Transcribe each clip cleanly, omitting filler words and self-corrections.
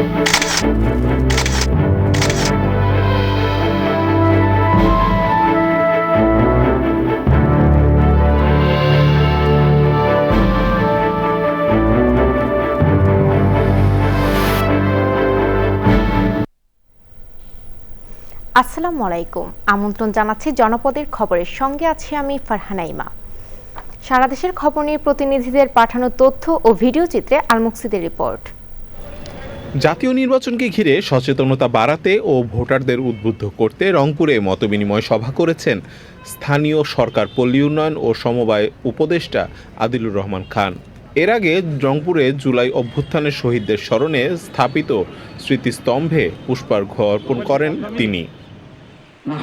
আসসালামু আলাইকুম। আমন্ত্রণ জানাচ্ছি জনপদের খবরের সঙ্গে আছি আমি ফারহানা ইমা। সারা দেশের খবর নিয়ে প্রতিনিধিদের পাঠানো তথ্য ও ভিডিও চিত্রে আলমুকসিদের রিপোর্ট। জাতীয় নির্বাচনকে ঘিরে সচেতনতা বাড়াতে ও ভোটারদের উদ্বুদ্ধ করতে রংপুরে মতবিনিময় সভা করেছেন স্থানীয় সরকার পল্লী উন্নয়ন ও সমবায় উপদেষ্টা আদিলুর রহমান খান। এর আগে রংপুরে জুলাই অভ্যুত্থানের শহীদদের স্মরণে স্থাপিত স্মৃতিস্তম্ভে পুষ্পার্ঘ্য অর্পণ করেন তিনি।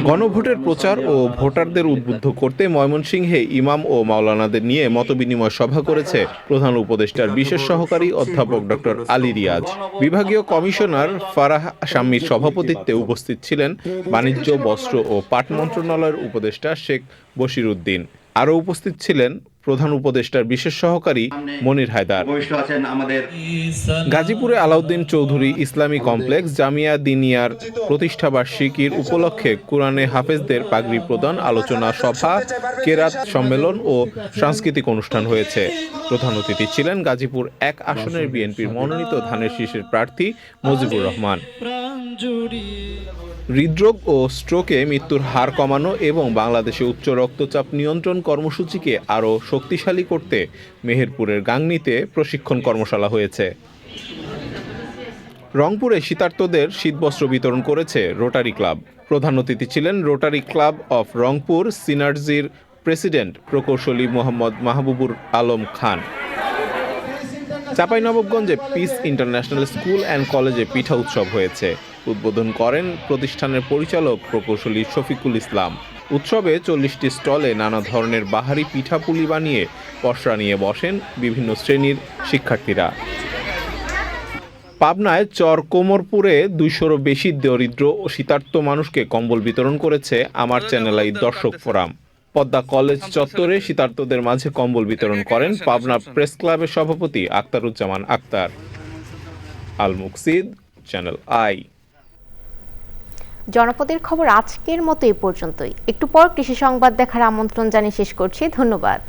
গণভোটের প্রচার ও ভোটারদের উদ্বুদ্ধ করতে ময়মনসিংহে ইমাম ও মাওলানাদের নিয়ে মতবিনিময় সভা করেছে প্রধান উপদেষ্টার বিশেষ সহকারী অধ্যাপক ডক্টর আলী রিয়াজ। বিভাগীয় কমিশনার ফারাহ শাম্মীর সভাপতিত্বে উপস্থিত ছিলেন বাণিজ্য, বস্ত্র ও পাট মন্ত্রণালয়ের উপদেষ্টা শেখ বশির উদ্দিন। আরও উপস্থিত ছিলেন প্রধান উপদেষ্টার বিশেষ সহকারী মনির হায়দার। গাজীপুরে আলাউদ্দিন চৌধুরী ইসলামী কমপ্লেক্স জামিয়া দিনিয়ার প্রতিষ্ঠাবার্ষিকীর উপলক্ষে কোরআনে হাফেজদের পাগড়ি প্রদান, আলোচনা সভা, কেরাত সম্মেলন ও সাংস্কৃতিক অনুষ্ঠান হয়েছে। প্রধান অতিথি ছিলেন গাজীপুর ১ আসনের বিএনপির মনোনীত ধানের শীষের প্রার্থী মুজিবুর রহমান। হৃদরোগ ও স্ট্রোকে মৃত্যুর হার কমানো এবং বাংলাদেশে উচ্চ রক্তচাপ নিয়ন্ত্রণ কর্মসূচিকে আরও শক্তিশালী করতে মেহেরপুরের গাংনীতে প্রশিক্ষণ কর্মশালা হয়েছে। রংপুরে শীতার্তদের শীতবস্ত্র বিতরণ করেছে রোটারি ক্লাব। প্রধান অতিথি ছিলেন রোটারি ক্লাব অফ রংপুর সিনার্জির প্রেসিডেন্ট প্রকৌশলী মোহাম্মদ মাহবুবুর আলম খান। চাঁপাইনবাবগঞ্জে পিস ইন্টারন্যাশনাল স্কুল অ্যান্ড কলেজে পিঠা উৎসব হয়েছে। উদ্বোধন করেন প্রতিষ্ঠানের পরিচালক প্রকৌশলী শফিকুল ইসলাম। উৎসবে ৪০টি স্টলে নানা ধরনের বাহারি পিঠাপুলি বানিয়ে পসরা নিয়ে বসেন বিভিন্ন শ্রেণীর শিক্ষার্থীরা। পাবনায় চর কোমরপুরে ২০০-রও বেশি দরিদ্র ও শীতার্ত মানুষকে কম্বল বিতরণ করেছে আমার চ্যানেল আই দর্শক ফোরাম। পদ্মা কলেজ চত্বরে শীতার্তদের মাঝে কম্বল বিতরণ করেন পাবনা প্রেস ক্লাবের সভাপতি আখতারুজ্জামান আক্তার। Almuksid, channel I. জনপদের খবর আজকের মতো এই পর্যন্তই। একটু পর কৃষি সংবাদ দেখার আমন্ত্রণ জানিয়ে শেষ করছি। ধন্যবাদ।